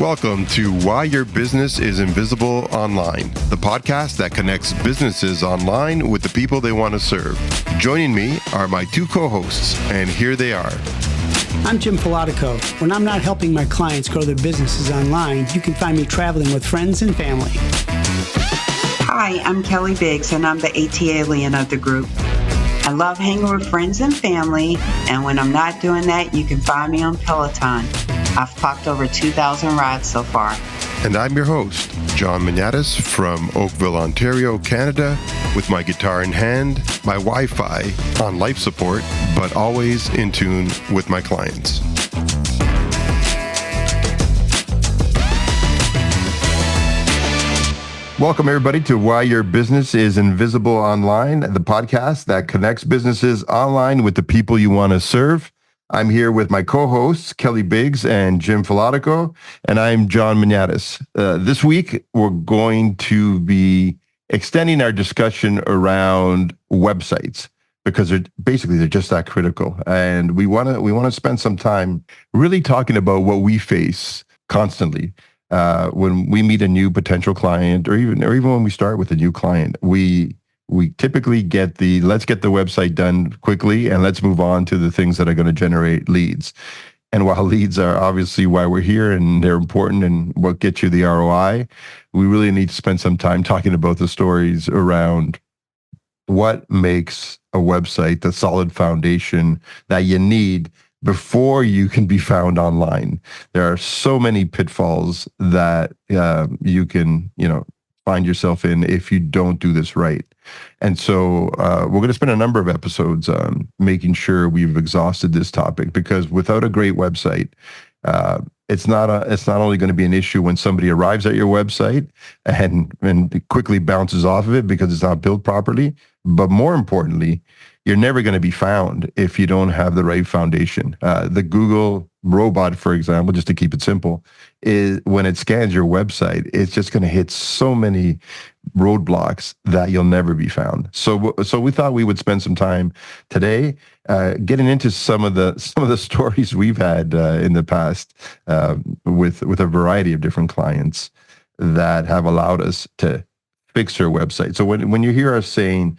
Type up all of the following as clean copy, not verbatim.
Welcome to Why Your Business is Invisible Online, the podcast that connects businesses online with the people they want to serve. Joining me are my two co-hosts, and here they are. I'm Jim Filatico. When I'm not helping my clients grow their businesses online, you can find me traveling with friends and family. Hi, I'm Kelly Biggs, and I'm the AT alien of the group. I love hanging with friends and family, and when I'm not doing that, you can find me on Peloton. I've clocked over 2,000 rides so far. And I'm your host, John Manatas from Oakville, Ontario, Canada, with my guitar in hand, my Wi-Fi on life support, but always in tune with my clients. Welcome, everybody, to Why Your Business is Invisible Online, the podcast that connects businesses online with the people you want to serve. I'm here with my co-hosts, Kelly Biggs and Jim Filatico, and I'm John Manatas. This week, we're going to be extending our discussion around websites because they're just that critical. And we want to spend some time really talking about what we face constantly. When we meet a new potential client, or even when we start with a new client, we typically get let's get the website done quickly and let's move on to the things that are going to generate leads. And while leads are obviously why we're here and they're important and what gets you the ROI, we really need to spend some time talking about the stories around what makes a website the solid foundation that you need before you can be found online. There are so many pitfalls that you can, find yourself in if you don't do this right. And so we're going to spend a number of episodes making sure we've exhausted this topic, because without a great website, it's not only going to be an issue when somebody arrives at your website and quickly bounces off of it because it's not built properly, but more importantly, you're never going to be found if you don't have the right foundation. The Google robot, for example, just to keep it simple, is when it scans your website, it's just going to hit so many roadblocks that you'll never be found. So we thought we would spend some time today getting into some of the stories we've had in the past with a variety of different clients that have allowed us to fix their website. So when you hear us saying,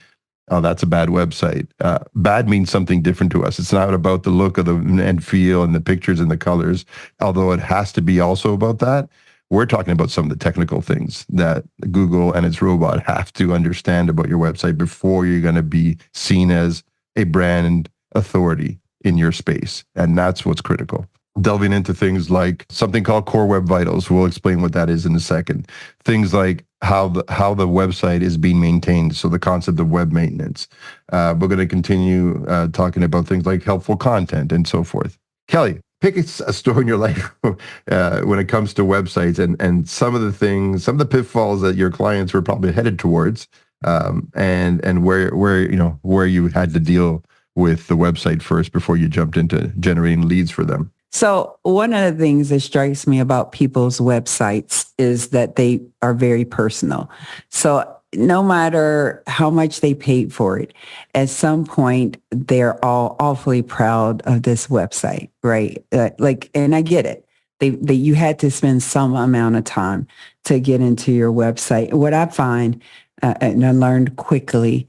"Oh, that's a bad website," bad means something different to us. It's not about the look of the and feel and the pictures and the colors, although it has to be also about that. We're talking about some of the technical things that Google and its robot have to understand about your website before you're going to be seen as a brand authority in your space. And that's what's critical. Delving into things like something called Core Web Vitals. We'll explain what that is in a second. Things like how the website is being maintained. So the concept of web maintenance. We're going to continue talking about things like helpful content and so forth. Kelly, pick a story in your life when it comes to websites and some of the pitfalls that your clients were probably headed towards, and where you had to deal with the website first before you jumped into generating leads for them. So one of the things that strikes me about people's websites is that they are very personal. So no matter how much they paid for it, at some point, they're all awfully proud of this website, right? And I get it. You had to spend some amount of time to get into your website. What I find, and I learned quickly,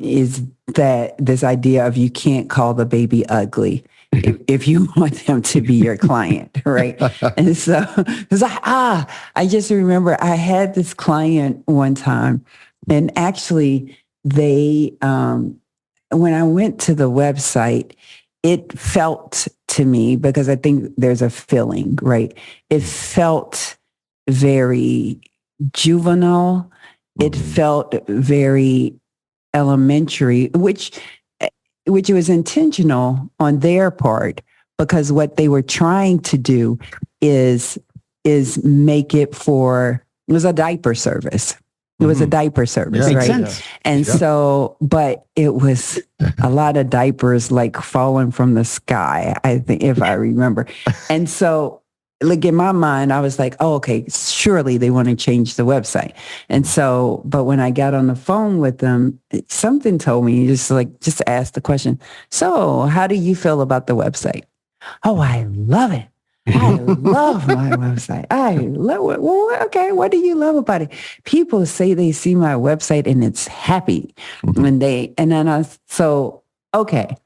is that this idea of you can't call the baby ugly if you want them to be your client, right? And so it's like, I just remember I had this client one time, and actually they, when I went to the website, it felt to me, because I think there's a feeling, right? It felt very juvenile. It felt very elementary, which was intentional on their part, because what they were trying to do is make it was a diaper service. It was a diaper service, Makes right? sense. And so, but it was a lot of diapers like falling from the sky, I think, if I remember. And so, like in my mind, I was like, oh, okay, surely they want to change the website. And so, but when I got on the phone with them, something told me just ask the question. So how do you feel about the website? Oh, I love it. I love my website. I love it. Well, okay. What do you love about it? People say they see my website and it's happy when okay,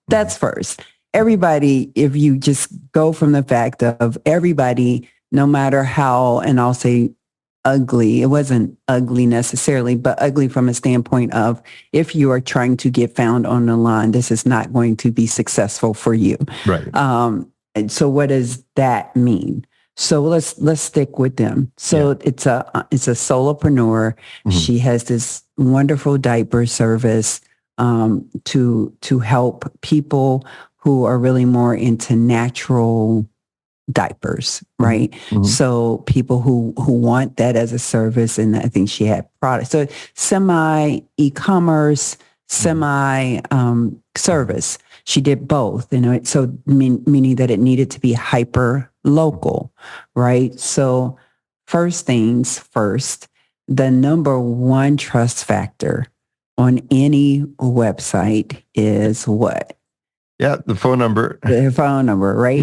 that's first. Everybody, if you just go from the fact of everybody, no matter how, and I'll say ugly, it wasn't ugly necessarily, but ugly from a standpoint of if you are trying to get found on the line, this is not going to be successful for you. Right. And so what does that mean? So let's stick with them. So it's a solopreneur. She has this wonderful diaper service to help people who are really more into natural diapers, right? So people who want that as a service, and I think she had products. So semi e-commerce, semi service. She did both, so meaning that it needed to be hyper local, right? So first things first, the number one trust factor on any website is what? Yeah, the phone number. The phone number, right?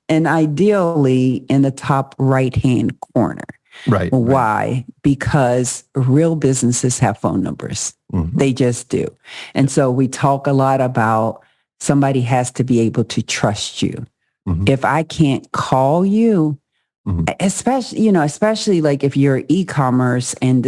And ideally in the top right-hand corner. Right. Why? Because real businesses have phone numbers. They just do. And so we talk a lot about somebody has to be able to trust you. If I can't call you, especially like if you're e-commerce and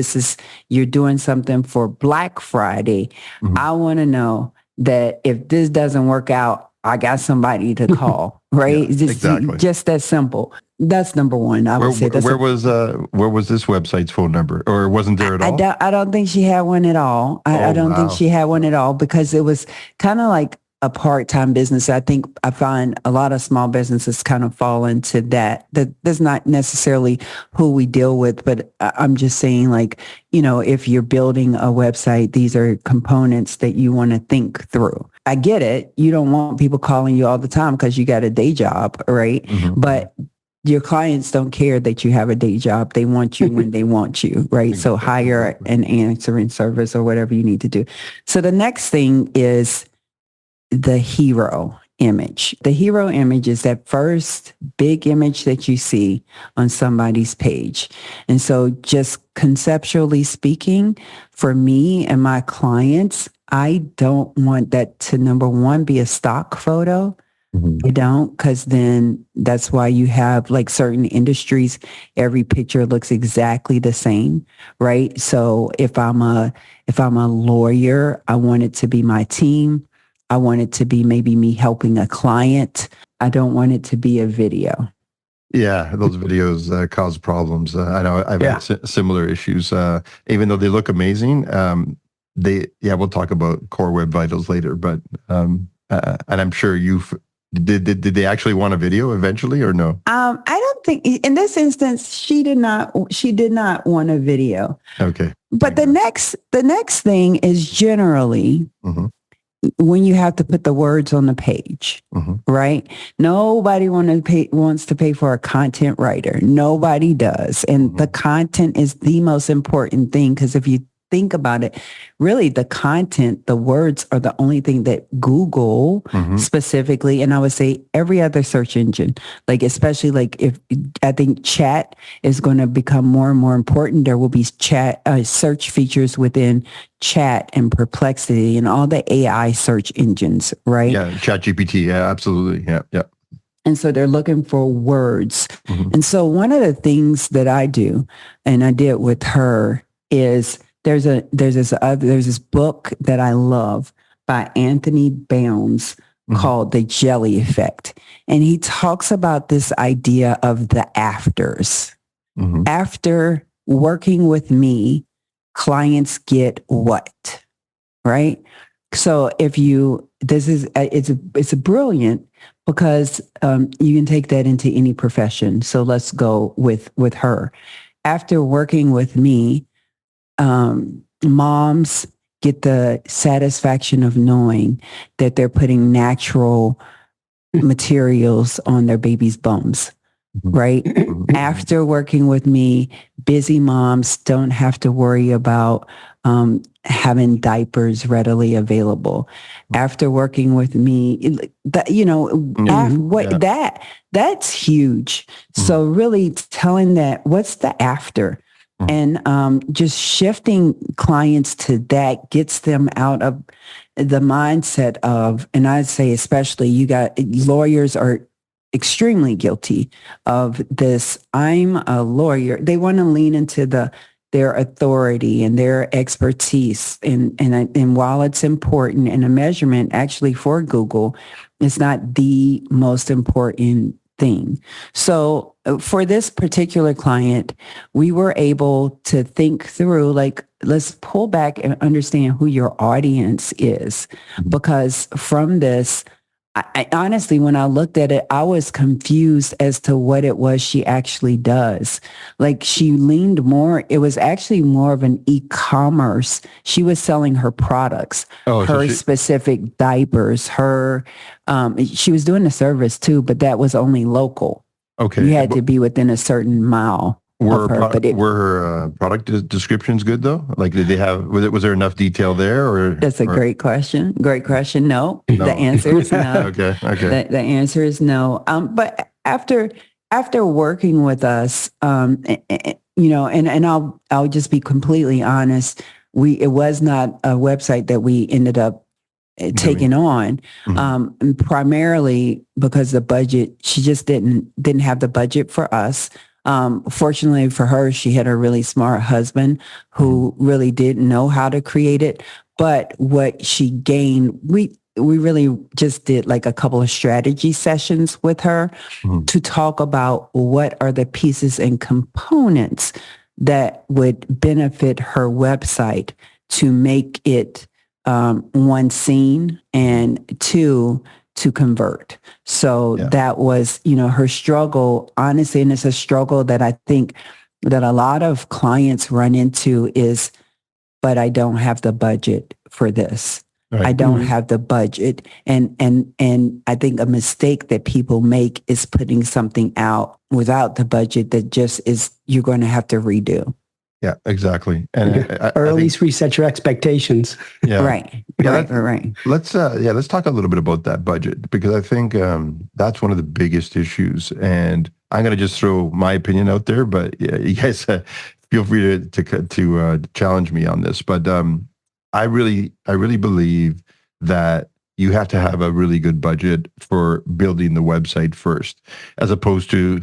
you're doing something for Black Friday, I want to know that if this doesn't work out, I got somebody to call, right? Exactly. Just that simple. That's number one. I would say. Where was this website's phone number, or wasn't there at all? I don't think she had one at all. I don't think she had one at all because it was kind of like a part-time business. I think I find a lot of small businesses kind of fall into that. That's not necessarily who we deal with, but I'm just saying like, if you're building a website, these are components that you want to think through. I get it. You don't want people calling you all the time because you got a day job, right? But your clients don't care that you have a day job. They want you when they want you, right? So hire an answering service or whatever you need to do. So the next thing is the hero image. The hero image is that first big image that you see on somebody's page. And so just conceptually speaking, for me and my clients, I don't want that to, number one, be a stock photo. You don't, because then that's why you have like certain industries, every picture looks exactly the same, right? So if I'm a lawyer, I want it to be my team. I want it to be maybe me helping a client. I don't want it to be a video. Yeah, those videos cause problems. I know I've had similar issues, even though they look amazing. We'll talk about Core Web Vitals later, but and I'm sure did they actually want a video eventually or no? I don't think in this instance she did not want a video. Okay. But the next thing is generally when you have to put the words on the page, right? Nobody wants to pay for a content writer. Nobody does. And the content is the most important thing because if you think about it, really the content, the words are the only thing that Google specifically, and I would say every other search engine, like especially like if I think chat is going to become more and more important. There will be search features within chat and Perplexity and all the AI search engines, right? Yeah, ChatGPT. Yeah, absolutely. Yeah. And so they're looking for words. And so one of the things that I do, and I did with her, is there's this book that I love by Anthony Bounds called The Jelly Effect. And he talks about this idea of the afters. After working with me, clients get what, right? So it's a brilliant because you can take that into any profession. So let's go with her. After working with me, moms get the satisfaction of knowing that they're putting natural materials on their baby's bums. right? After working with me, busy moms don't have to worry about having diapers readily available. After working with me, that, that's huge. So really telling that, what's the after? And just shifting clients to that gets them out of the mindset of, and I'd say especially lawyers are extremely guilty of this. I'm a lawyer. They want to lean into their authority and their expertise. And while it's important, and a measurement actually for Google, it's not the most important thing. So for this particular client, we were able to think through, like, let's pull back and understand who your audience is. Because from this, I honestly, when I looked at it, I was confused as to what it was she actually does. Like, she leaned more, it was actually more of an e-commerce. She was selling her products, specific diapers, she was doing the service too, but that was only local. Okay. You had to be within a certain mile. Were her product descriptions good though? Like, did they have? Was there enough detail there? Or that's a great question. Great question. No, the answer is no. Okay. The answer is no. But after working with us, and I'll just be completely honest. It was not a website that we ended up taking on, primarily because the budget. She just didn't have the budget for us. Fortunately for her, she had a really smart husband who really did know how to create it. But what she gained, we really just did like a couple of strategy sessions with her to talk about what are the pieces and components that would benefit her website to make it, one, seen, and two, to convert. So that was, her struggle, honestly, and it's a struggle that I think that a lot of clients run into is, but I don't have the budget for this. Right. I don't have the budget. And I think a mistake that people make is putting something out without the budget that just is, you're going to have to redo. Yeah, exactly. And or at least reset your expectations. Yeah. Right. Let's talk a little bit about that budget, because I think that's one of the biggest issues. And I'm going to just throw my opinion out there, but you guys feel free to challenge me on this. But I really believe that you have to have a really good budget for building the website first, as opposed to,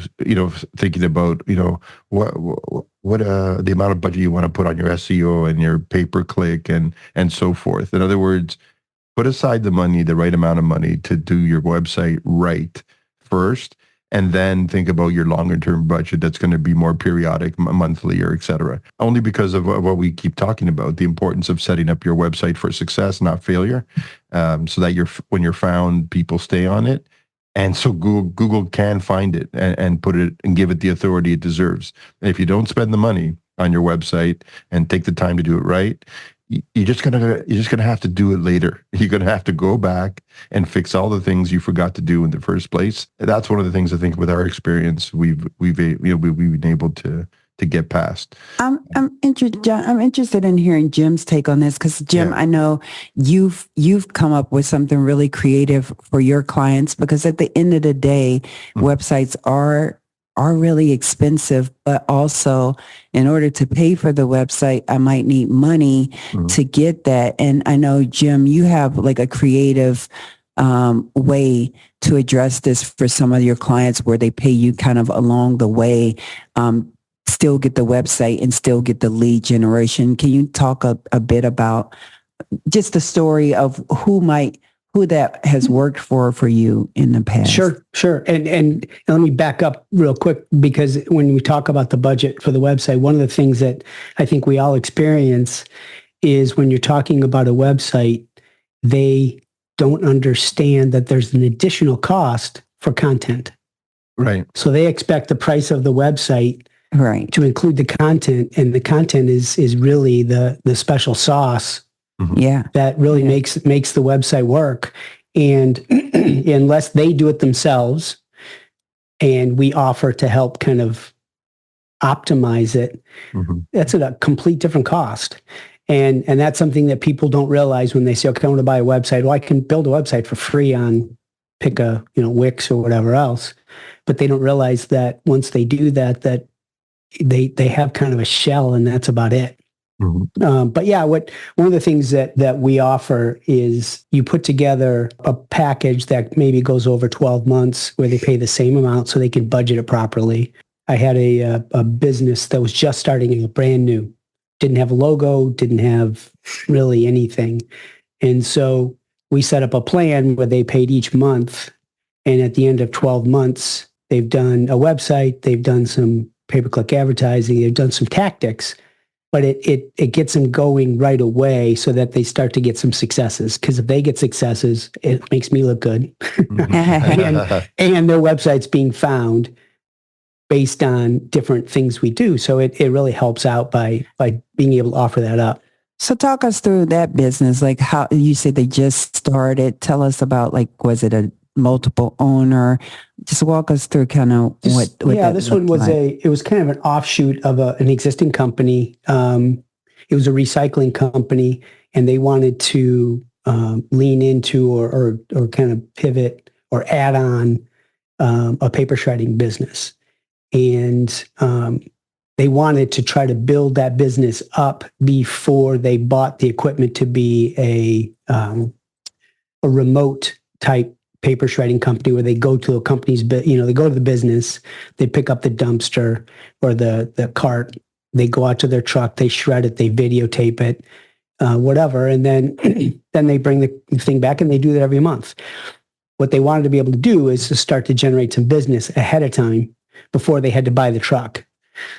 thinking about, what the amount of budget you want to put on your SEO and your pay-per-click and so forth. In other words, put aside the right amount of money to do your website right first, and then think about your longer-term budget that's going to be more periodic, monthly, or et cetera. Only because of what we keep talking about, the importance of setting up your website for success, not failure, so that when you're found, people stay on it. And so Google can find it and put it and give it the authority it deserves. And if you don't spend the money on your website and take the time to do it right, you're just gonna have to do it later. You're gonna have to go back and fix all the things you forgot to do in the first place. That's one of the things I think with our experience we've been able to get past. I'm interested in hearing Jim's take on this, because Jim, I know you've come up with something really creative for your clients, because at the end of the day, websites are really expensive, but also in order to pay for the website, I might need money to get that. And I know, Jim, you have like a creative way to address this for some of your clients, where they pay you kind of along the way, still get the website and still get the lead generation. Can you talk a bit about just the story of who that has worked for you in the past? Sure. And let me back up real quick, because when we talk about the budget for the website, one of the things that I think we all experience is when you're talking about a website, they don't understand that there's an additional cost for content. Right. So they expect the price of the website to include the content, and the content is really the special sauce that really makes the website work. And unless they do it themselves, and we offer to help kind of optimize it, that's at a complete different cost. And that's something that people don't realize when they say, okay, I want to buy a website. Well, I can build a website for free on pick a, Wix or whatever else. But they don't realize that once they do that, that they have kind of a shell, and that's about it. But yeah, one of the things that we offer is you put together a package that maybe goes over 12 months where they pay the same amount so they can budget it properly. I had a business that was just starting out, brand new, didn't have a logo, didn't have really anything. And so we set up a plan where they paid each month. And at the end of 12 months, they've done a website, they've done some pay-per-click advertising, they've done some tactics, but it gets them going right away so that they start to get some successes. Because if they get successes, it makes me look good. and their website's being found based on different things we do. So it really helps out by being able to offer that up. So talk us through that business. Like how you said they just started. Tell us about, like, was it a multiple owner? Just walk us through kind of what yeah, this one was like. It was kind of an offshoot of an existing company. It was a recycling company, and they wanted to lean into or kind of pivot or add on a paper shredding business. And they wanted to try to build that business up before they bought the equipment to be a remote type paper shredding company where they go to a company's, they go to the business, they pick up the dumpster or the cart, they go out to their truck, they shred it, they videotape it, whatever, and then they bring the thing back, and they do that every month. What they wanted to be able to do is to start to generate some business ahead of time before they had to buy the truck.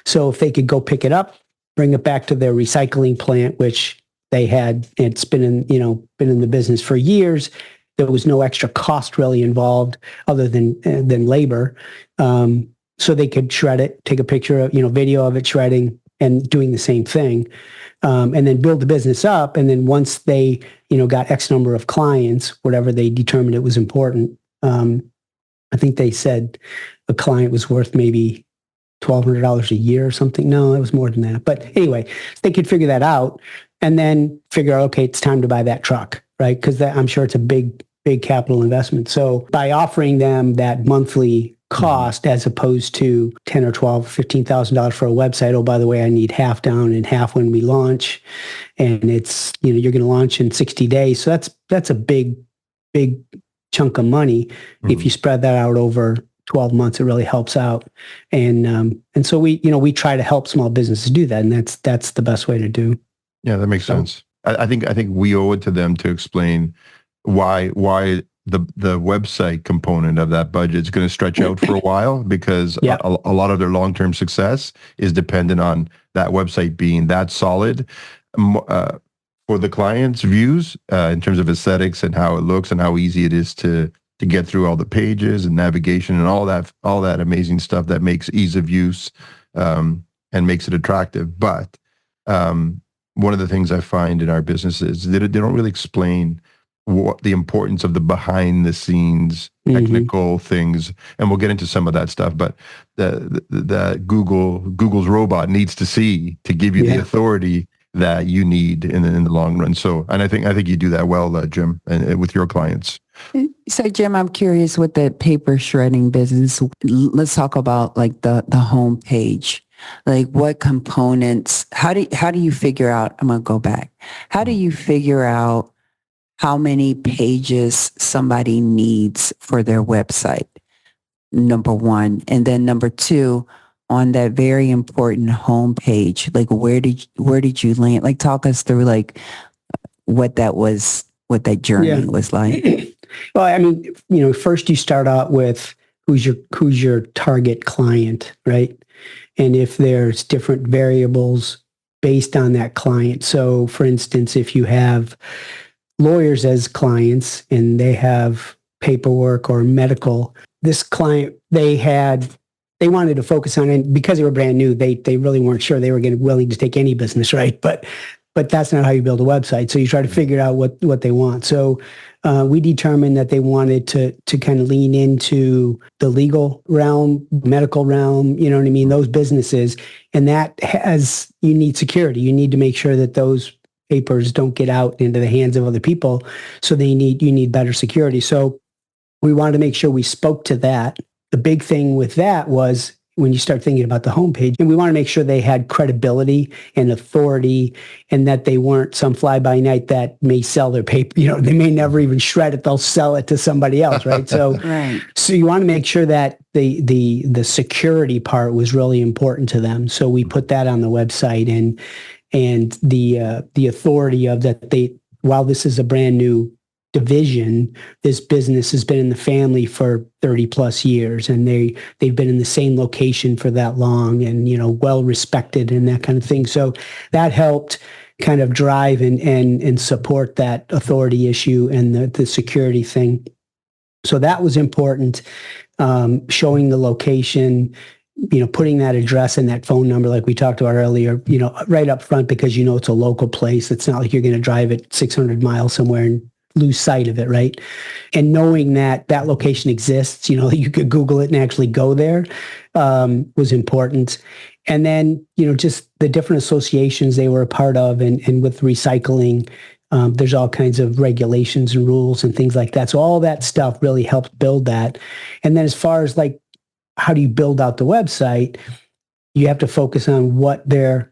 So if they could go pick it up, bring it back to their recycling plant, which they had, it's been in the business for years. There was no extra cost really involved other than labor. So they could shred it, take a picture of, video of it shredding and doing the same thing. And then build the business up. And then once they, got X number of clients, whatever they determined it was important. I think they said a client was worth maybe $1,200 a year or something. No, it was more than that. But anyway, they could figure that out and then figure out, okay, it's time to buy that truck, right? Because I'm sure it's a big capital investment. So by offering them that monthly cost as opposed to $10 or $12, $15,000 for a website. Oh, by the way, I need half down and half when we launch. And it's, you're going to launch in 60 days. So that's a big chunk of money. If you spread that out over 12 months, it really helps out. And so we try to help small businesses do that. And that's the best way to do. Yeah, that makes sense. I think we owe it to them to explain why the website component of that budget is going to stretch out for a while, because a lot of their long-term success is dependent on that website being that solid for the client's views in terms of aesthetics and how it looks and how easy it is to get through all the pages and navigation and all that amazing stuff that makes ease of use and makes it attractive. But one of the things I find in our business is that they don't really explain what the importance of the behind the scenes technical things, and we'll get into some of that stuff. But the Google's robot needs to see to give you the authority that you need in the long run. So, and I think you do that well, Jim, and with your clients. So, Jim, I'm curious with the paper shredding business. Let's talk about like the home page. Like what components? How do you figure out? I'm gonna go back. How do you figure out how many pages somebody needs for their website? Number one. And then number two, on that very important homepage, like where did you land? Like talk us through like what that journey was like. Well, I mean, first you start out with who's your target client, right? And if there's different variables based on that client. So for instance, if you have lawyers as clients and they have paperwork or medical, this client, they wanted to focus on it because they were brand new. They really weren't sure they were willing to take any business, right? But but that's not how you build a website. So you try to figure out what they want. So we determined that they wanted to kind of lean into the legal realm, medical realm, you know what I mean, those businesses. And that you need security. You need to make sure that those papers don't get out into the hands of other people. So you need better security. So we wanted to make sure we spoke to that. The big thing with that was when you start thinking about the homepage, and we want to make sure they had credibility and authority, and that they weren't some fly-by-night that may sell their paper. You know, they may never even shred it. They'll sell it to somebody else, right? So, Right. So you want to make sure that the security part was really important to them. So we put that on the website, and the authority of that while this is a brand new division, this business has been in the family for 30 plus years, and they've been in the same location for that long, and, you know, well respected and that kind of thing. So that helped kind of drive and support that authority issue and the security thing. So that was important. Showing the location, you know, putting that address and that phone number, like we talked about earlier, you know, right up front, because, you know, it's a local place. It's not like you're going to drive it 600 miles somewhere and lose sight of it, right? And knowing that that location exists, you know, you could Google it and actually go there, was important. And then, you know, just the different associations they were a part of, and with recycling, there's all kinds of regulations and rules and things like that. So all that stuff really helped build that. And then as far as like, how do you build out the website? You have to focus on what their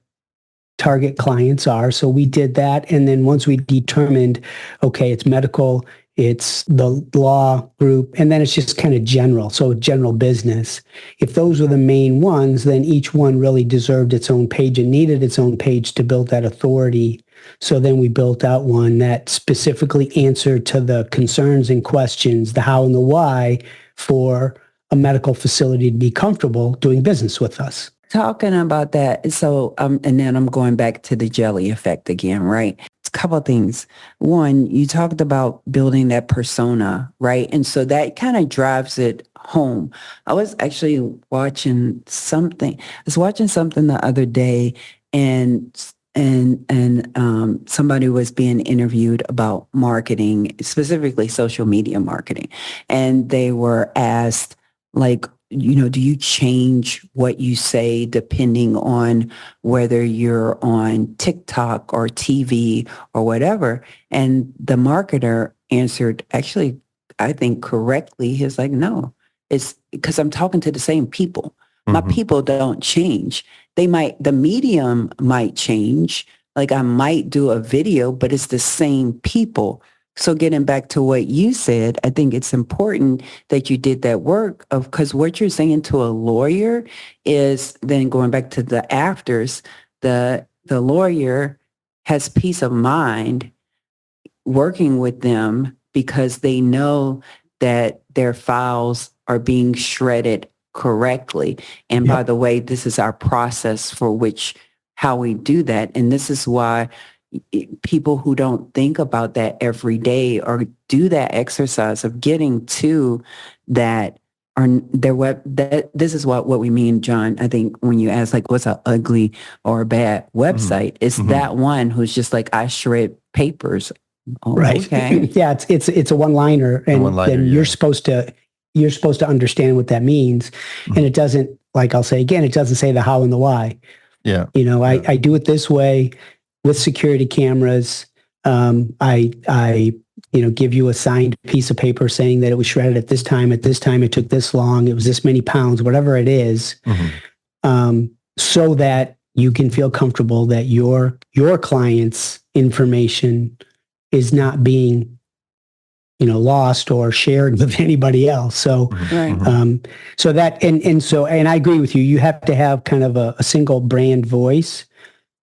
target clients are. So we did that. And then once we determined, okay, it's medical, it's the law group, and then it's just kind of general. So general business. If those were the main ones, then each one really deserved its own page and needed its own page to build that authority. So then we built out one that specifically answered to the concerns and questions, the how and the why, for a medical facility to be comfortable doing business with us. Talking about that, so and then I'm going back to the jelly effect again, right? It's a couple of things. One, you talked about building that persona, right? And so that kind of drives it home. I was actually watching something. The other day, and somebody was being interviewed about marketing, specifically social media marketing, and they were asked, like, you know, do you change what you say depending on whether you're on TikTok or TV or whatever? And the marketer answered, actually, I think correctly. He's like, no, it's because I'm talking to the same people. My people don't change. The medium might change. Like, I might do a video, but it's the same people. So getting back to what you said, I think it's important that you did that work because what you're saying to a lawyer is then going back to the afters, the lawyer has peace of mind working with them because they know that their files are being shredded correctly. And by the way, this is our process for how we do that. And this is why people who don't think about that every day or do that exercise of getting to that on their web, this is what we mean, John. I think when you ask, like, what's an ugly or a bad website, it's that one who's just like, I shred papers. Oh, right. Okay. Yeah. It's a one-liner, and then you're supposed to understand what that means. And it doesn't, like I'll say again, it doesn't say the how and the why. Yeah. You know, I do it this way with security cameras. I give you a signed piece of paper saying that it was shredded at this time, it took this long, it was this many pounds, whatever it is, so that you can feel comfortable that your client's information is not being, lost or shared with anybody else. So, so that, and I agree with you, you have to have kind of a single brand voice,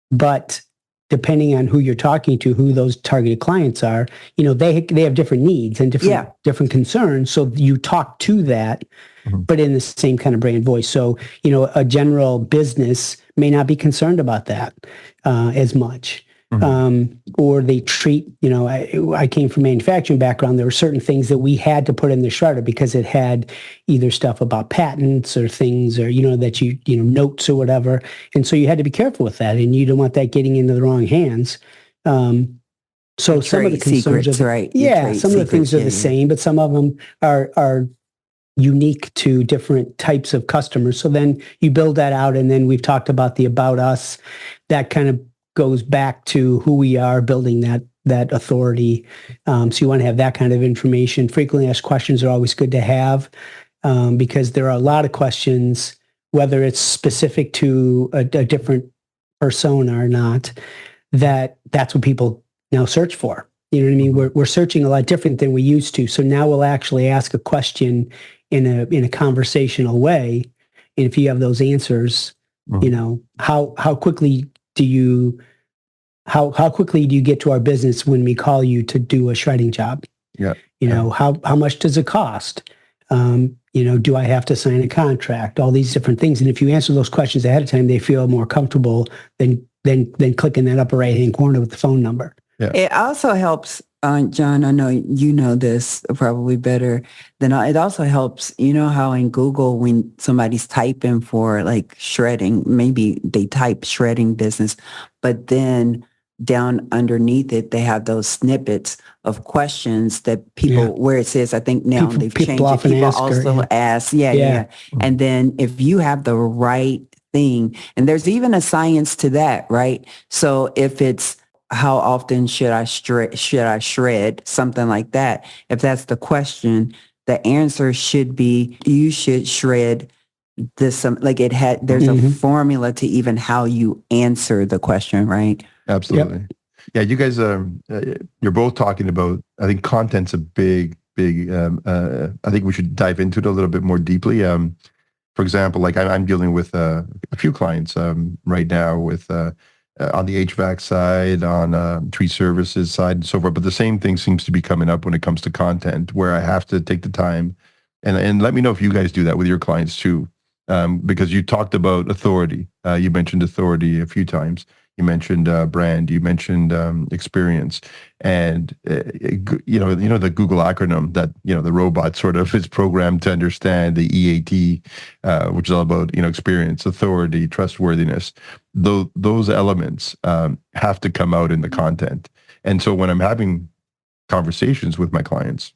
but depending on who you're talking to, who those targeted clients are, they have different needs and different concerns. So you talk to that, but in the same kind of brand voice. So, a general business may not be concerned about that as much. or they treat, I came from manufacturing background. There were certain things that we had to put in the shredder because it had either stuff about patents or things, or, that notes or whatever. And so you had to be careful with that, and you don't want that getting into the wrong hands. So some of the concerns secrets, right? Some of the things are the same, but some of them are unique to different types of customers. So then you build that out, and then we've talked about the about us. That kind of goes back to who we are, building that authority. So you want to have that kind of information. Frequently asked questions are always good to have, because there are a lot of questions, whether it's specific to a different persona or not, that's what people now search for. You know what I mean? We're searching a lot different than we used to. So now we'll actually ask a question in a conversational way. And if you have those answers, how quickly do you get to our business when we call you to do a shredding job? Yeah. How much does it cost? Do I have to sign a contract? All these different things. And if you answer those questions ahead of time, they feel more comfortable than clicking that upper right-hand corner with the phone number. Yeah. It also helps, John, I know you know this probably better than I. It also helps, how in Google, when somebody's typing for like shredding, maybe they type shredding business, but then down underneath it, they have those snippets of questions that people, where it says, I think now they've changed it. People also ask. Yeah. And then if you have the right thing, and there's even a science to that, right? So if it's, how often should I shred, something like that. If that's the question, the answer should be, you should shred this, there's a formula to even how you answer the question, right? Absolutely. Yep. Yeah. You guys, you're both talking about, I think content's a big, I think we should dive into it a little bit more deeply. For example, like I'm dealing with a few clients right now with, on the HVAC side, on tree services side, and so forth. But the same thing seems to be coming up when it comes to content, where I have to take the time, and let me know if you guys do that with your clients too, because you talked about authority. You mentioned authority a few times. You mentioned brand. You mentioned experience, and the Google acronym that the robot sort of is programmed to understand, the EAT, which is all about experience, authority, trustworthiness. Those elements have to come out in the content. And so when I'm having conversations with my clients,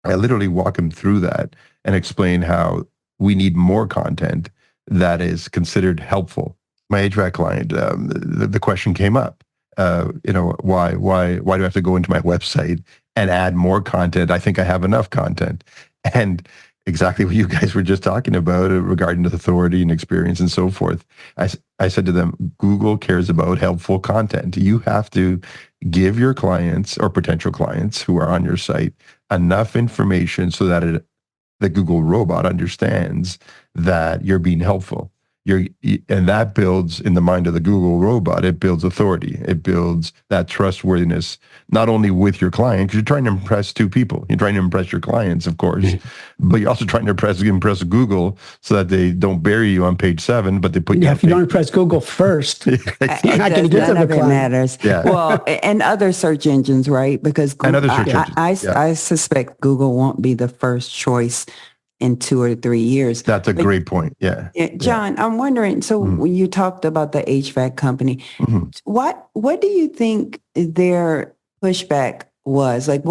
I literally walk them through that and explain how we need more content that is considered helpful. My HVAC client, the question came up, why do I have to go into my website and add more content? I think I have enough content. And exactly what you guys were just talking about regarding authority and experience and so forth. I said to them, Google cares about helpful content. You have to give your clients or potential clients who are on your site enough information so that the Google robot understands that you're being helpful. And that builds, in the mind of the Google robot, it builds authority. It builds that trustworthiness, not only with your client, because you're trying to impress two people. You're trying to impress your clients, of course, but you're also trying to impress Google so that they don't bury you on page 7, but they put you on if you don't impress Google first, you're not going to get none of it matters. Yeah. Well, and other search engines, right? Because Google, and other search engines. I suspect Google won't be the first choice in 2 or 3 years. That's a great point. Yeah. John, I'm wondering, so when you talked about the HVAC company, what do you think their pushback was? Like,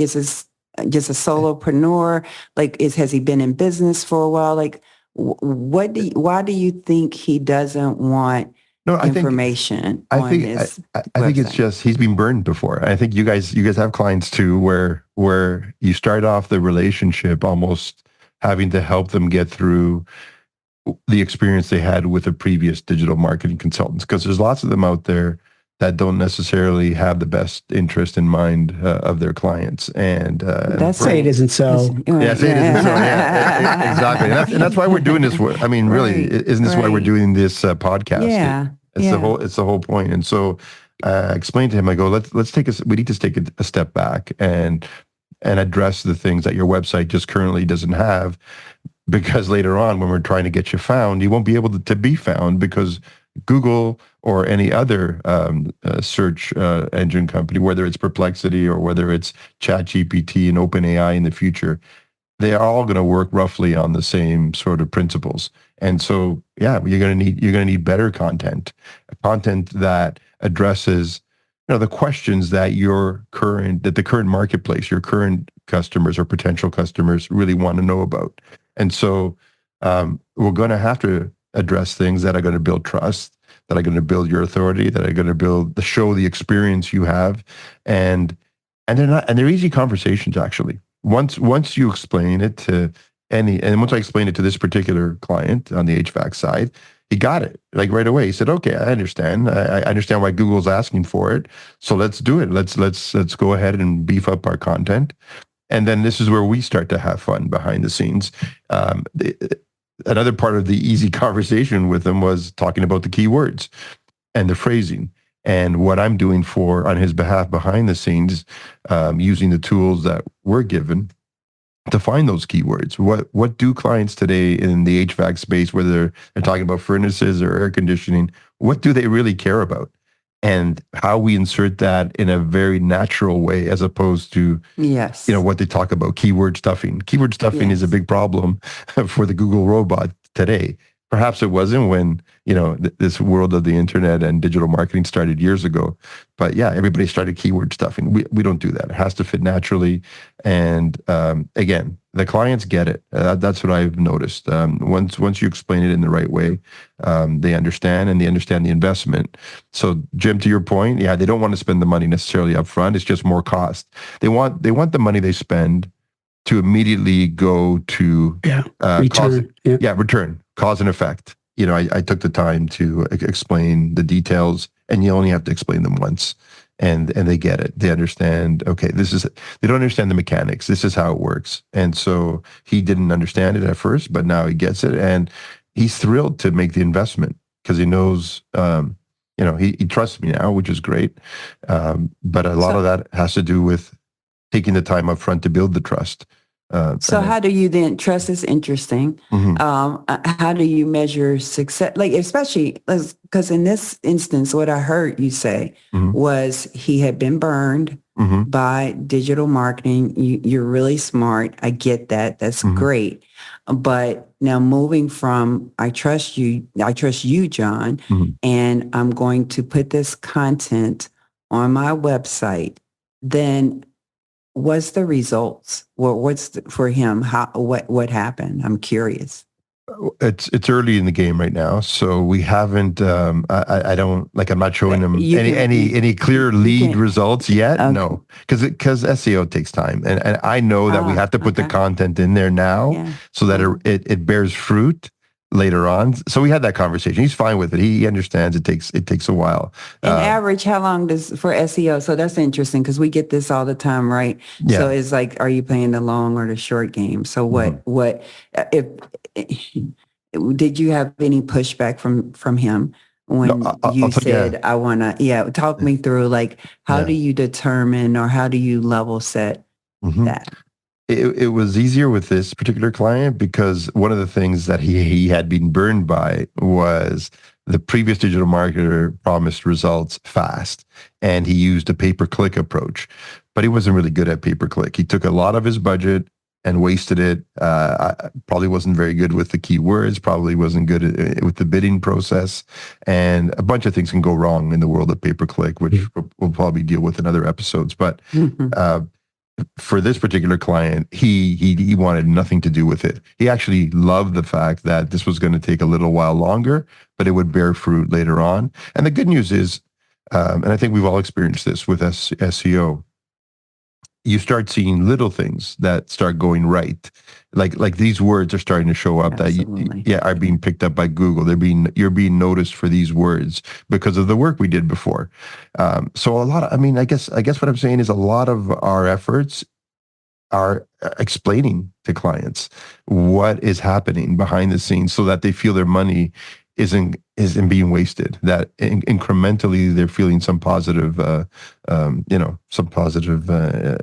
is this just a solopreneur? Like, has he been in business for a while? Like, why do you think he doesn't want information? I think it's just he's been burned before. I think you guys have clients too, where you start off the relationship almost having to help them get through the experience they had with the previous digital marketing consultants, because there's lots of them out there that don't necessarily have the best interest in mind of their clients. And say it isn't so. Yeah, say it isn't so. Yeah, exactly. And that's why we're doing this. I mean, really, isn't this why we're doing this podcast? Yeah. It's the whole point. And so I explained to him, I go, we need to take a step back and address the things that your website just currently doesn't have, because later on when we're trying to get you found, you won't be able to be found because Google or any other search engine company, whether it's Perplexity or whether it's ChatGPT and OpenAI in the future, they are all going to work roughly on the same sort of principles. And so, yeah, you're going to need better content that addresses, the questions that the current marketplace, your current customers or potential customers really want to know about. And so, we're going to have to address things that are going to build trust, that are going to build your authority, that are going to show the experience you have, and they're easy conversations actually. Once you explain it to once I explained it to this particular client on the HVAC side, he got it like right away. He said, "Okay, I understand. I understand why Google's asking for it. So let's do it. Let's go ahead and beef up our content." And then this is where we start to have fun behind the scenes. Another part of the easy conversation with him was talking about the keywords and the phrasing. And what I'm doing on his behalf behind the scenes, using the tools that we're given to find those keywords. What do clients today in the HVAC space, whether they're talking about furnaces or air conditioning, what do they really care about? And how we insert that in a very natural way, as opposed to, what they talk about, keyword stuffing. Keyword stuffing is a big problem for the Google robot today. Perhaps it wasn't when, this world of the internet and digital marketing started years ago. But yeah, everybody started keyword stuffing. We don't do that. It has to fit naturally. And again, the clients get it. That's what I've noticed. Once you explain it in the right way, they understand, and they understand the investment. So Jim, to your point, they don't want to spend the money necessarily up front. It's just more cost. They want the money they spend to immediately go to return. Return, cause and effect. I took the time to explain the details, and you only have to explain them once, and they get it. They understand. Okay, they don't understand the mechanics. This is how it works. And so he didn't understand it at first, but now he gets it, and he's thrilled to make the investment because he knows. He trusts me now, which is great. But a lot of that has to do with taking the time up front to build the trust. So how do you then, trust is interesting. How do you measure success? Like, especially because in this instance, what I heard you say was he had been burned by digital marketing. You're really smart. I get that. That's great. But now moving from, I trust you, John, and I'm going to put this content on my website, then what's the results? What's for him? What happened? I'm curious. It's early in the game right now, so we haven't. I don't like. I'm not showing them any clear lead results yet. Okay. No, because SEO takes time, and I know that we have to put the content in there now so that it bears fruit later on. So we had that conversation. He's fine with it. He understands it takes a while. And average, how long does for SEO? So that's interesting because we get this all the time, right? Yeah. So it's like, are you playing the long or the short game? So what if did you have any pushback from him when you said, I want to, talk me through, like, how do you determine or how do you level set that? It was easier with this particular client because one of the things that he had been burned by was the previous digital marketer promised results fast, and he used a pay-per-click approach, but he wasn't really good at pay-per-click. He took a lot of his budget and wasted it. Probably wasn't very good with the keywords, probably wasn't good with the bidding process, and a bunch of things can go wrong in the world of pay-per-click, which we'll probably deal with in other episodes. But for this particular client, he wanted nothing to do with it. He actually loved the fact that this was going to take a little while longer, but it would bear fruit later on. And the good news is, and I think we've all experienced this with SEO, you start seeing little things that start going right. Like these words are starting to show up. Absolutely. That are being picked up by Google. You're being noticed for these words because of the work we did before. So I guess what I'm saying is a lot of our efforts are explaining to clients what is happening behind the scenes so that they feel their money isn't being wasted, that incrementally they're feeling some positive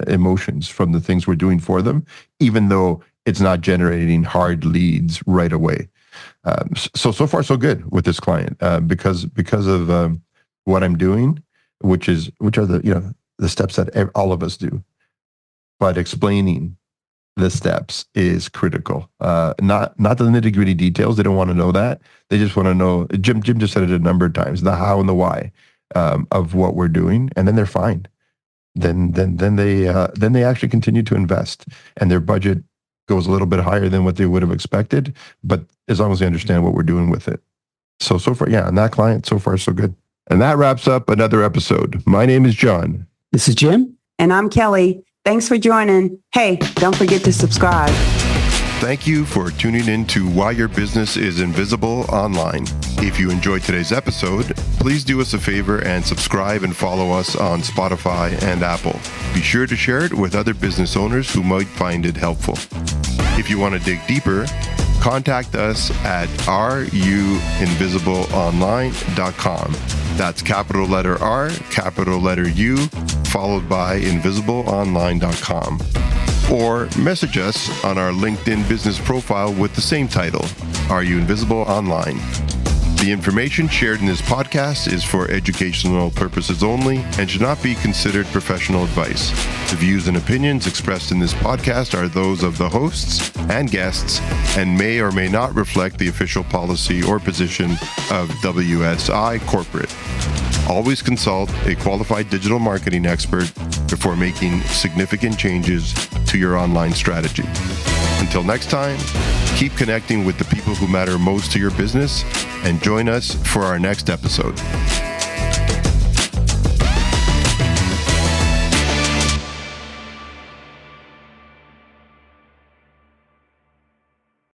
emotions from the things we're doing for them, even though it's not generating hard leads right away. So far so good with this client because of what I'm doing, which are the steps that all of us do. But explaining the steps is critical. Not the nitty-gritty details. They don't want to know that. They just want to know. Jim just said it a number of times: the how and the why of what we're doing, and then they're fine. Then they actually continue to invest, and their budget goes a little bit higher than what they would have expected. But as long as they understand what we're doing with it, so far, yeah, and that client, so far so good. And that wraps up another episode. My name is John. This is Jim. And I'm Kelly. Thanks for joining. Hey, don't forget to subscribe. Thank you for tuning in to Why Your Business is Invisible Online. If you enjoyed today's episode, please do us a favor and subscribe and follow us on Spotify and Apple. Be sure to share it with other business owners who might find it helpful. If you want to dig deeper, contact us at ruinvisibleonline.com. That's capital letter R, capital letter U, followed by invisibleonline.com. Or message us on our LinkedIn business profile with the same title, Are You Invisible Online? The information shared in this podcast is for educational purposes only and should not be considered professional advice. The views and opinions expressed in this podcast are those of the hosts and guests and may or may not reflect the official policy or position of WSI Corporate. Always consult a qualified digital marketing expert before making significant changes to your online strategy. Until next time, keep connecting with the people who matter most to your business and join us for our next episode.